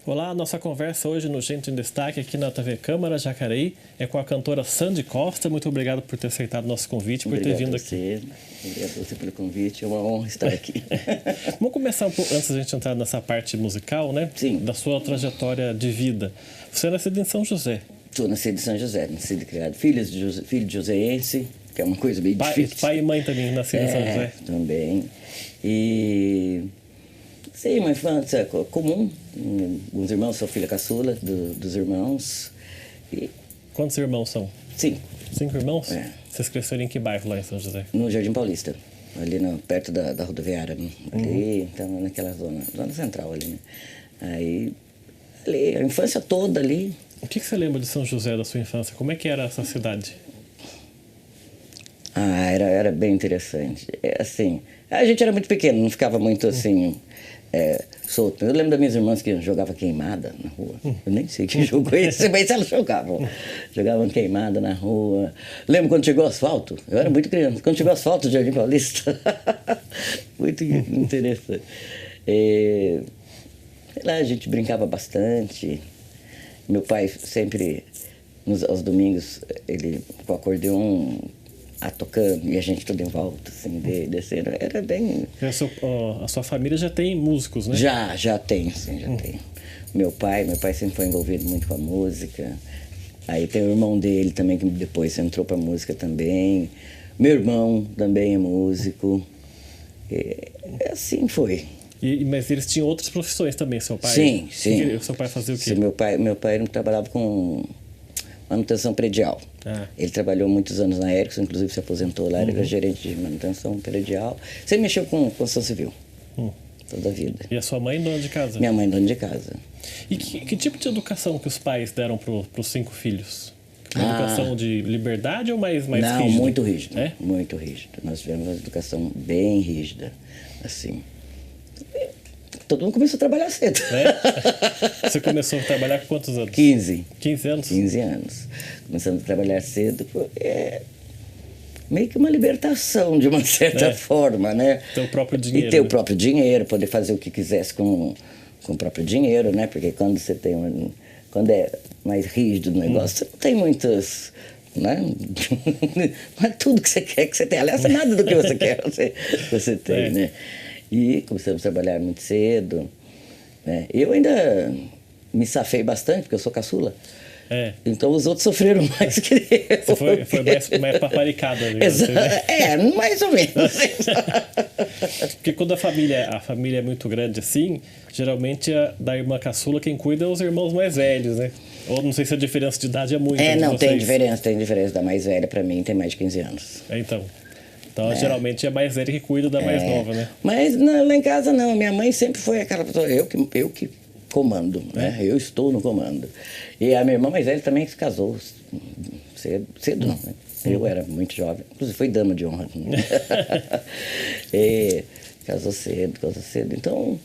Olá, nossa conversa hoje no Gente em Destaque aqui na TV Câmara Jacareí é com a cantora Sandy Costa. Muito obrigado por ter aceitado nosso convite, por ter vindo aqui. Obrigado a você pelo convite, é uma honra estar aqui. Vamos começar um pouco, antes da gente entrar nessa parte musical, né? Sim. Da sua trajetória de vida. Você é nascido em São José. Sou nascido em São José, nascido e criado. Filho de joseense, que é uma coisa bem difícil. Pai e mãe também nasceram em São José? Também. E... Sim, uma infância comum. Os irmãos, sou filha caçula dos irmãos. E... Quantos irmãos são? 5. 5 irmãos? É. Vocês cresceram em que bairro lá em São José? No Jardim Paulista, ali perto da rodoviária. Ali, então, naquela zona central ali, né? Aí, ali, a infância toda ali. O que você lembra de São José da sua infância? Como é que era essa cidade? Ah, era bem interessante. Assim, a gente era muito pequeno, não ficava muito assim, solto. Eu lembro das minhas irmãs que jogavam queimada na rua. Eu nem sei que jogo é esse, mas elas jogavam. Jogavam queimada na rua. Lembro quando chegou o asfalto? Eu era muito criança. Quando chegou o asfalto do Jardim Paulista. Muito interessante. Lá a gente brincava bastante. Meu pai sempre, aos domingos, ele com o acordeon tocando e a gente tudo em volta, assim, descendo. Era bem... A sua família já tem músicos, né? Já tem, sim, já tem. Meu pai sempre foi envolvido muito com a música. Aí tem o irmão dele também, que depois entrou pra música também. Meu irmão também é músico. Assim foi. Mas eles tinham outras profissões também, seu pai? Sim. O seu pai fazia o quê? Sim, meu pai trabalhava com manutenção predial. Ele trabalhou muitos anos na Erickson, inclusive se aposentou lá, ele era gerente de manutenção predial. Sempre mexeu com construção civil, toda a vida. E a sua mãe dona de casa? Minha mãe dona de casa. E que tipo de educação que os pais deram para os 5 filhos? Uma educação de liberdade ou mais Não, rígida? muito rígida. É? Muito rígida. Nós tivemos uma educação bem rígida, assim. Todo mundo começou a trabalhar cedo. É? Você começou a trabalhar com quantos anos? 15. 15 anos? 15 anos. Começando a trabalhar cedo, porque meio que uma libertação, de uma certa forma, né? Ter o próprio dinheiro. E ter o próprio dinheiro, poder fazer o que quisesse com o próprio dinheiro, né? Porque quando você tem quando é mais rígido o negócio, você não tem muitas... Né? Não é tudo que você quer que você tem. Aliás, nada do que você quer você tem, né? E começamos a trabalhar muito cedo, né? Eu ainda me safei bastante, porque eu sou caçula. Então os outros sofreram mais que eu. Você foi mais paparicada. Mais ou menos. Porque quando a família é muito grande assim, geralmente da irmã caçula quem cuida é os irmãos mais velhos, né? Ou não sei se a diferença de idade é muito. Não, tem diferença da mais velha para mim, tem mais de 15 anos. Então, geralmente é mais velha que cuida da mais nova, né? Mas não, lá em casa não, minha mãe sempre foi aquela pessoa, eu que comando, né? Eu estou no comando. E a minha irmã mais velha também se casou cedo não, né? Eu era muito jovem, inclusive foi dama de honra. Casou cedo. Então,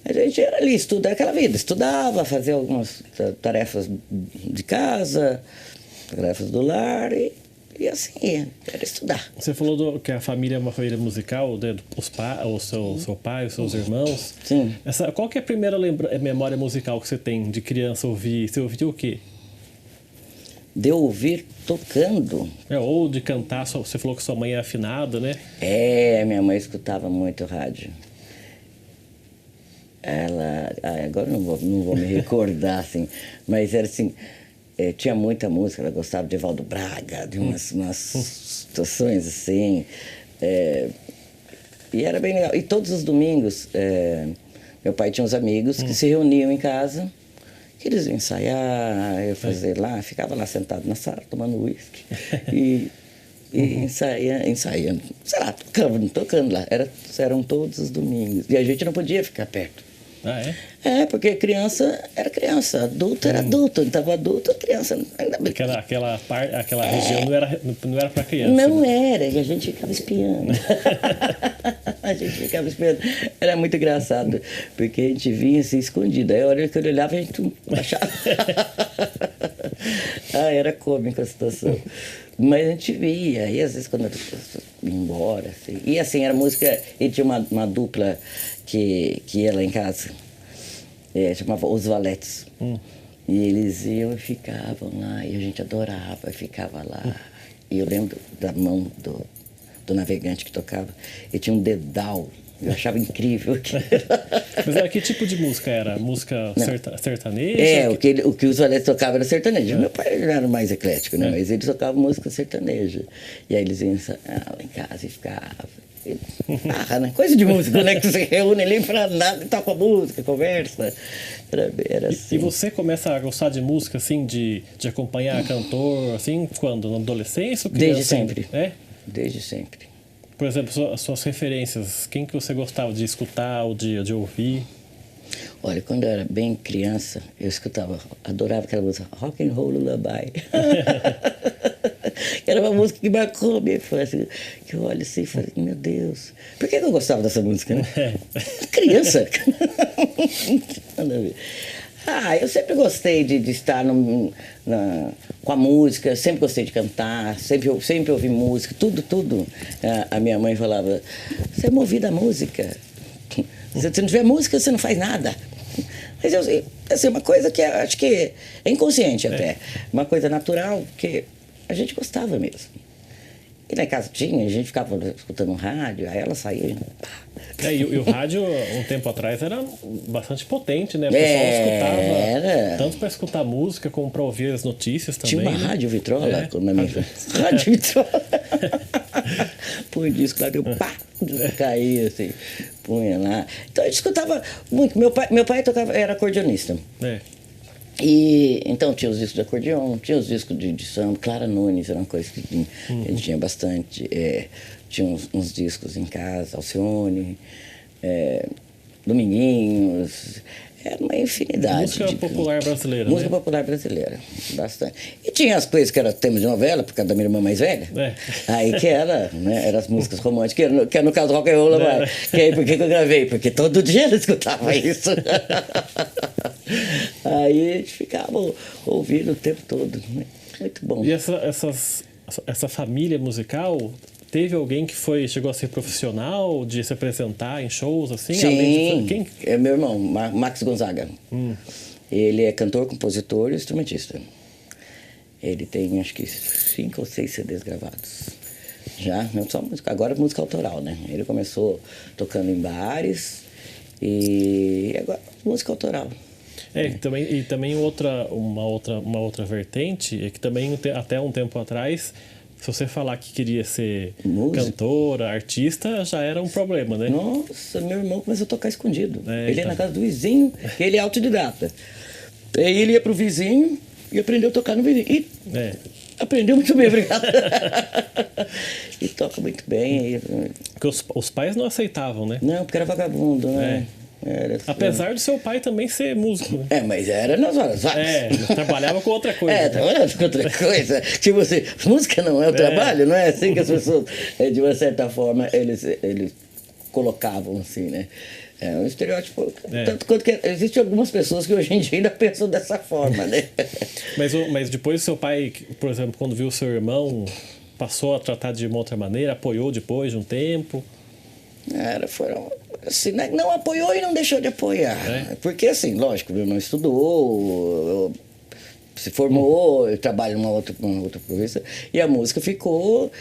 a gente era ali, aquela vida, estudava, fazia algumas tarefas de casa, tarefas do lar e assim, era estudar. Você falou que a família é uma família musical, né? O seu pai, os seus irmãos. Sim. Qual que é a primeira memória musical que você tem de criança ouvir? Você ouviu o quê? De ouvir tocando. Ou de cantar, você falou que sua mãe é afinada, né? Minha mãe escutava muito rádio. Ela... agora não vou me recordar, assim, mas era assim... tinha muita música, ela gostava de Evaldo Braga, de umas situações assim. E era bem legal. E todos os domingos, meu pai tinha uns amigos que se reuniam em casa, que eles iam ensaiar, eu fazer lá, ficava lá sentado na sala, tomando uísque. E ensaiando, sei lá, tocando lá. Eram todos os domingos. E a gente não podia ficar perto. Porque criança era criança, adulto era adulto, estava adulto, criança ainda bem. Aquela região não era para criança. Não era, e a gente ficava espiando. A gente ficava espiando. Era muito engraçado, porque a gente vinha assim escondido. Aí a hora que ele olhava, a gente achava. Era cômica a situação. Mas a gente via, e às vezes quando eu ia embora, assim. E assim, era música, e tinha uma dupla que ia lá em casa. chamava Os Valetes. E eles iam e ficavam lá, e a gente adorava, ficava lá. E eu lembro da mão do navegante que tocava, e tinha um dedal. Eu achava incrível aquilo. Mas era que tipo de música era? Música sertaneja? O que os Valetes tocavam era sertanejo. Meu pai era mais eclético, né? Mas eles tocavam música sertaneja. E aí eles iam em casa e ficavam. Né? Coisa de música, né? Que você reúne ali pra nada e toca música, conversa. Era assim. E você começa a gostar de música, assim, de acompanhar cantor, assim, quando? Na adolescência? Ou Desde criança? sempre. É? Desde sempre. Por exemplo, as suas referências, quem que você gostava de escutar ou de ouvir? Olha, quando eu era bem criança, eu adorava aquela música Rock and Roll Lullaby. Era uma música que marcou a minha infância. Que eu olho assim e falei, meu Deus, por que eu gostava dessa música, né? Criança. Nada a ver. Eu sempre gostei de estar com a música, sempre gostei de cantar, sempre ouvi música, tudo. A minha mãe falava, você é movida à música. Se você não tiver música, você não faz nada. Mas assim, uma coisa que acho que é inconsciente até. Uma coisa natural, que a gente gostava mesmo. E lá em casa tinha, a gente ficava escutando rádio, aí ela saía. E o rádio, um tempo atrás, era bastante potente, né? O pessoal escutava tanto para escutar música como para ouvir as notícias também. Tinha uma rádio vitrola na minha rádio vitrola. Põe o disco lá, caía assim, punha lá. Então a gente escutava muito. Meu pai era acordeonista. E então tinha os discos de acordeon, tinha os discos de samba, Clara Nunes era uma coisa que a gente tinha bastante. Tinha uns discos em casa, Alcione, Dominguinhos, era uma infinidade. Música popular brasileira. Música popular brasileira, bastante. E tinha as coisas que era tema de novela, por causa da minha irmã mais velha. Aí que era, né, eram as músicas românticas, que era no caso Rock and Roll, que aí por que eu gravei? Porque todo dia ela escutava isso. Aí a gente ficava ouvindo o tempo todo. Muito bom. E essa família musical, teve alguém que chegou a ser profissional, de se apresentar em shows, assim? Sim, quem? É meu irmão, Max Gonzaga. Ele é cantor, compositor e instrumentista. Ele tem, acho que, 5 ou 6 CDs gravados. Já, não só música, agora música autoral, né? Ele começou tocando em bares e agora música autoral. E também uma outra vertente é que também até um tempo atrás, se você falar que queria ser cantora, artista, já era um problema, né? Nossa, meu irmão começou a tocar escondido. Ele ia na casa do vizinho, ele é autodidata. Aí ele ia pro vizinho e aprendeu a tocar no vizinho. Aprendeu muito bem, obrigado. E toca muito bem. Porque os pais não aceitavam, né? Não, porque era vagabundo, né? Apesar do seu pai também ser músico. Mas era nas horas vagas. Trabalhava com outra coisa. Trabalhava com outra coisa. Tipo assim, música não é o trabalho, não é assim que as pessoas, de uma certa forma, eles colocavam assim, né? É um estereótipo. Tanto quanto que existem algumas pessoas que hoje em dia ainda pensam dessa forma, né? Mas depois o seu pai, por exemplo, quando viu o seu irmão, passou a tratar de uma outra maneira, apoiou depois de um tempo? Assim, não apoiou e não deixou de apoiar. Porque, assim, lógico, meu irmão estudou, se formou, eu trabalho numa outra província, e a música ficou,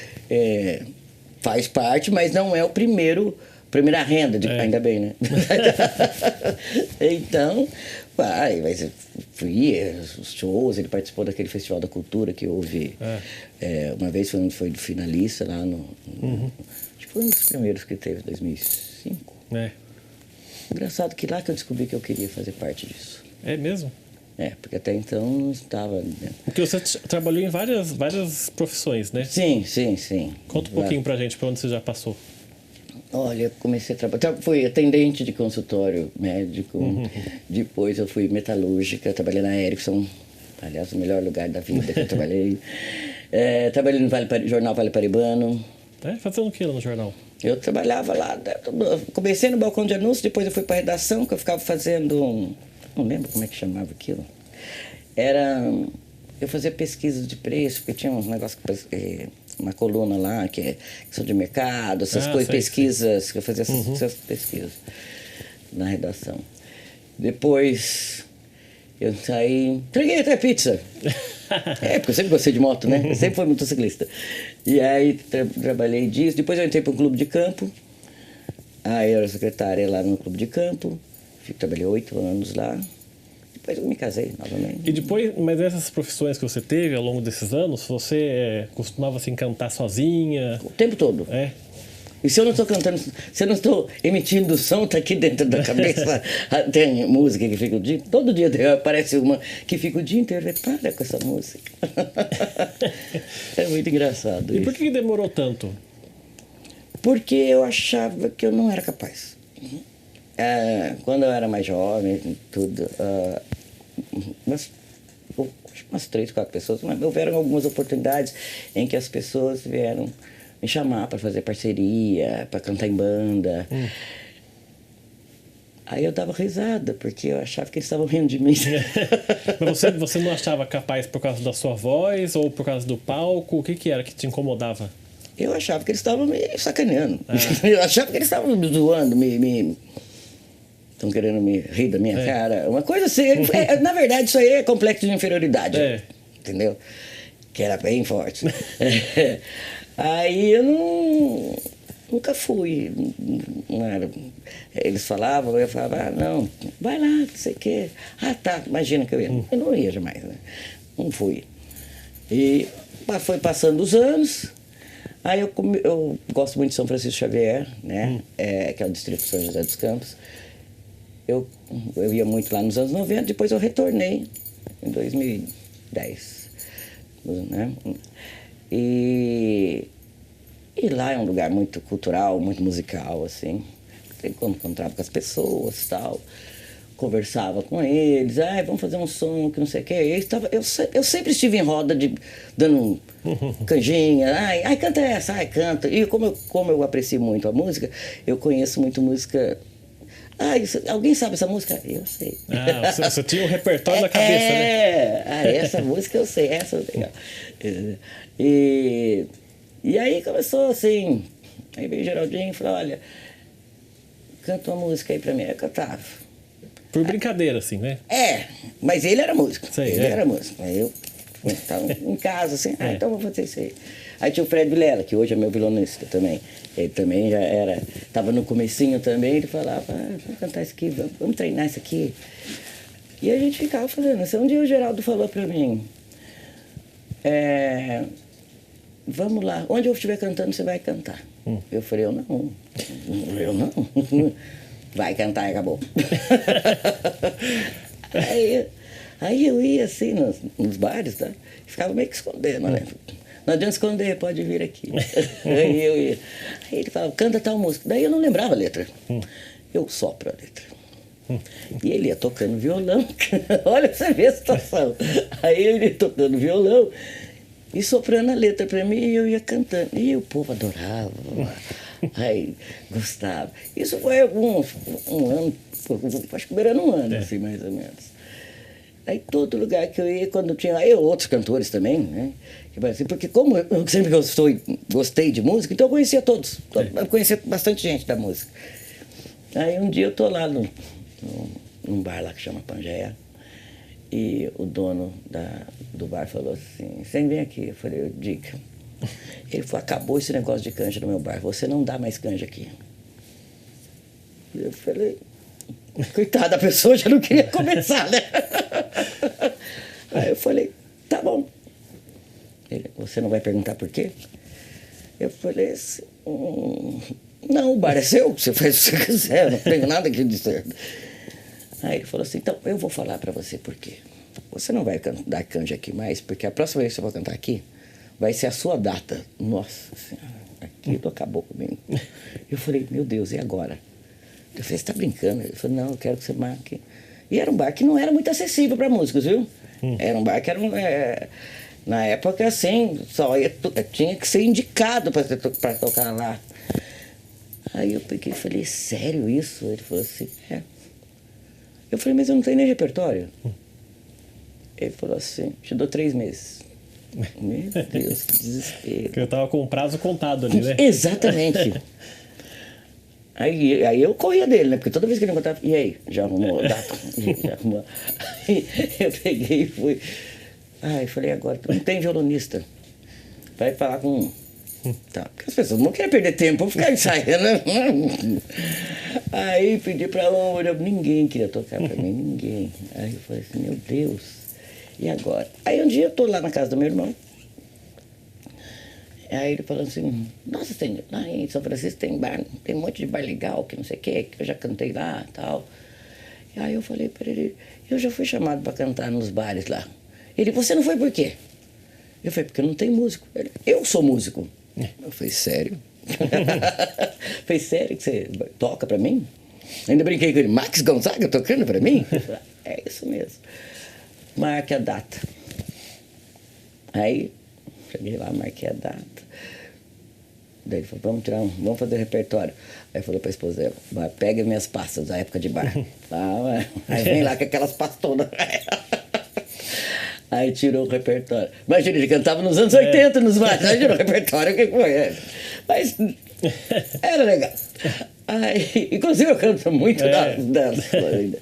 faz parte, mas não é primeira renda, ainda bem, né? Então, mas os shows, ele participou daquele Festival da Cultura que houve, uma vez foi finalista lá acho que foi um dos primeiros que teve, 2005. Engraçado que lá que eu descobri que eu queria fazer parte disso. É mesmo? Porque até então não estava... Né? Porque você trabalhou em várias profissões, né? Sim. Conta um pouquinho pra gente, pra onde você já passou. Olha, eu comecei a trabalhar... Fui atendente de consultório médico, depois eu fui metalúrgica, trabalhei na Ericsson, aliás, o melhor lugar da vida que eu trabalhei. Trabalhei no Jornal Vale Paraibano. Fazendo o que lá no jornal? Eu trabalhava lá, comecei no balcão de anúncio, depois eu fui para redação, que eu ficava fazendo, não lembro como é que chamava aquilo. Eu fazia pesquisas de preço, porque tinha uns negócios, uma coluna lá, que é questão de mercado, essas coisas, pesquisas, que eu fazia essas pesquisas na redação. Depois eu saí, entreguei até pizza. Porque eu sempre gostei de moto, né? Eu sempre fui motociclista. E aí trabalhei disso. Depois eu entrei para um clube de campo. Aí eu era secretária lá no clube de campo. Trabalhei 8 anos lá. Depois eu me casei novamente. E depois, mas essas profissões que você teve ao longo desses anos, você costumava assim cantar sozinha? O tempo todo. É. E se eu não estou cantando, se eu não estou emitindo som, está aqui dentro da cabeça. Tem música que fica o dia, todo dia aparece uma que fica o dia inteiro. Para com essa música. É muito engraçado. E por que demorou tanto? Porque eu achava que eu não era capaz. Quando eu era mais jovem, tudo, umas 3, 4 pessoas, mas houveram algumas oportunidades em que as pessoas vieram me chamar para fazer parceria, para cantar em banda. Aí eu dava risada, porque eu achava que eles estavam rindo de mim. Mas você não achava capaz por causa da sua voz ou por causa do palco? O que era que te incomodava? Eu achava que eles estavam me sacaneando. Eu achava que eles estavam me zoando, estão querendo me rir da minha cara. Uma coisa assim. Na verdade, isso aí é complexo de inferioridade. Entendeu? Que era bem forte. Aí eu nunca fui. Não era. Eles falavam, eu falava, não, vai lá, não sei o quê. Tá, imagina que eu ia. Eu não ia jamais, né? Não fui. E foi passando os anos. Aí eu gosto muito de São Francisco Xavier, né? Que é o distrito de São José dos Campos. Eu ia muito lá nos anos 90, depois eu retornei em 2010. Né? E lá é um lugar muito cultural, muito musical, assim. Tem como encontrava com as pessoas e tal. Conversava com eles, vamos fazer um som que não sei o quê. Eu sempre estive em roda, dando canjinha, canta essa, canta. E como eu aprecio muito a música, eu conheço muito música. Alguém sabe essa música? Eu sei. Você tinha um repertório na cabeça, né? Essa música eu sei, essa eu sei. E aí começou assim, aí veio o Geraldinho e falou, olha, canta uma música aí pra mim. Eu cantava. Por brincadeira, assim, né? Mas ele era músico. Sei, ele era músico. Aí eu estava em casa, assim, então vou fazer isso aí. Aí tinha o Fred Vilela, que hoje é meu violonista também. Ele também já estava no comecinho também, ele falava, vamos cantar isso aqui, vamos treinar isso aqui. E a gente ficava fazendo isso. Um dia o Geraldo falou para mim, vamos lá, onde eu estiver cantando, você vai cantar. Eu falei, eu não. Vai cantar e acabou. Aí eu ia assim nos bares, tá? Ficava meio que escondendo, né? Não adianta esconder, pode vir aqui. Aí eu ia. Aí ele falava, canta tal música. Daí eu não lembrava a letra. Eu sopro a letra. E ele ia tocando violão. Olha, você vê a situação. Aí ele ia tocando violão e soprando a letra pra mim e eu ia cantando. E o povo adorava. Aí gostava. Isso foi um ano, acho que beirando um ano, assim, mais ou menos. Aí todo lugar que eu ia, quando tinha... Aí outros cantores também, né? Porque como eu sempre gostei de música, então eu conhecia todos. Eu conhecia bastante gente da música. Aí um dia eu tô lá num bar lá que chama Pangeia, e o dono do bar falou assim, você vem aqui. Eu falei, diga. Ele falou, acabou esse negócio de canja no meu bar, você não dá mais canja aqui. Eu falei, coitada, a pessoa já não queria começar, né? Aí eu falei, tá bom. Ele, você não vai perguntar por quê? Eu falei assim, não, o bar é seu, você faz o que você quiser, eu não tenho nada que dizer. Aí ele falou assim, então eu vou falar pra você por quê. Você não vai dar canja aqui mais, porque a próxima vez que eu vou cantar aqui, vai ser a sua data. Nossa Senhora, aquilo acabou comigo. Eu falei, meu Deus, e agora? Eu falei, você tá brincando? Ele falou, não, eu quero que você marque. E era um bar que não era muito acessível para músicos, viu? Era um bar que era na época, assim, tinha que ser indicado para tocar lá. Aí eu peguei e falei, sério isso? Ele falou assim, Eu falei, mas eu não tenho nem repertório. Ele falou assim, te dou 3 meses. Meu Deus, que desespero. Porque eu tava com o prazo contado ali, né? Exatamente. Aí eu corria dele, né? Porque toda vez que ele encontrava, e aí? Já arrumou data? Já arrumou. Aí eu peguei e fui. Aí falei, agora, não tem violonista. Vai falar com... Tá, porque as pessoas não querem perder tempo, vão ficar ensaiando. Aí pedi pra ninguém queria tocar pra mim, ninguém. Aí eu falei assim, meu Deus, e agora? Aí um dia eu tô lá na casa do meu irmão. Aí ele falou assim, nossa, lá em São Francisco tem bar, tem um monte de bar legal, que não sei o quê, que eu já cantei lá e tal. E aí eu falei pra ele, eu já fui chamado pra cantar nos bares lá. Ele, você não foi por quê? Eu falei, porque não tem músico. Ele, eu sou músico. Eu falei, sério? Falei, sério que você toca pra mim? Ainda brinquei com ele, Max Gonzaga tocando pra mim? Falei, é isso mesmo. Marque a data. Aí, cheguei lá, marquei a data. Daí ele falou, vamos fazer o repertório. Aí falou pra esposa dela, pega minhas pastas da época de bar. Aí vem lá com aquelas pastas todas. Aí tirou o repertório. Imagina, ele cantava nos anos 80 nos bares. Aí tirou o repertório, o que foi? Mas era legal. Aí, inclusive eu canto muito delas ainda.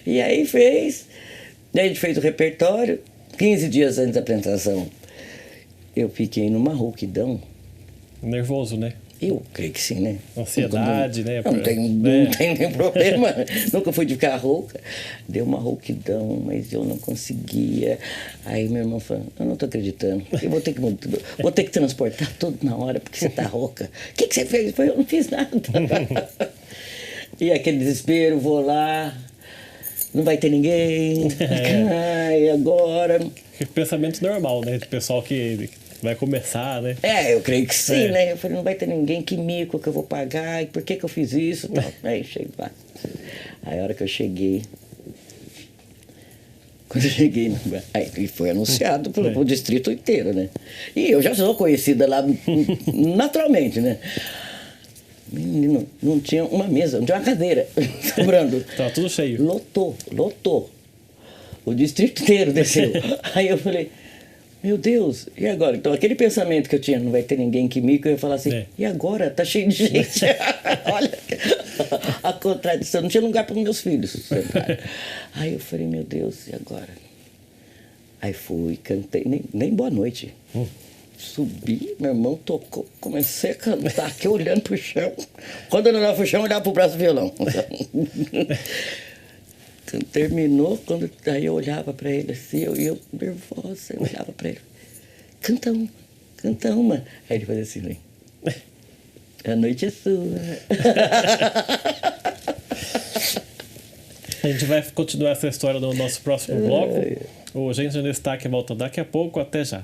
E aí daí a gente fez o repertório. 15 dias antes da apresentação, eu fiquei numa rouquidão. Nervoso, né? Eu creio que sim, né? Ansiedade, né? Não tem nenhum problema. Nunca fui de ficar rouca. Deu uma rouquidão, mas eu não conseguia. Aí meu irmão falou, eu não tô acreditando. Eu vou ter que transportar tudo na hora, porque você tá rouca. O que você fez? Eu não fiz nada. E aquele desespero, vou lá, não vai ter ninguém. Ai, agora... Pensamento normal, né? De pessoal que vai começar, né? Eu creio que sim, né? Eu falei, não vai ter ninguém, que mico que eu vou pagar, e por que eu fiz isso? Tal. Aí cheguei lá. Aí a hora que eu cheguei, quando eu cheguei, aí foi anunciado pro distrito inteiro, né? E eu já sou conhecida lá naturalmente, né? Menino, não tinha uma mesa, não tinha uma cadeira sobrando. Tava tudo cheio. Lotou. O distrito inteiro desceu. Aí eu falei, meu Deus, e agora? Então, aquele pensamento que eu tinha, não vai ter ninguém que mico, eu ia falar assim, e agora? Tá cheio de gente. Olha a contradição, não tinha lugar para os meus filhos. Aí eu falei, meu Deus, e agora? Aí fui, cantei, nem boa noite. Subi, meu irmão tocou, comecei a cantar aqui olhando pro chão. Quando eu não olhava pro chão, eu olhava pro braço do violão. Terminou, aí eu olhava pra ele assim, eu nervosa, eu olhava pra ele. Canta uma. Aí ele fazia assim, né? A noite é sua. A gente vai continuar essa história no nosso próximo bloco. O Gente no Destaque volta daqui a pouco, até já.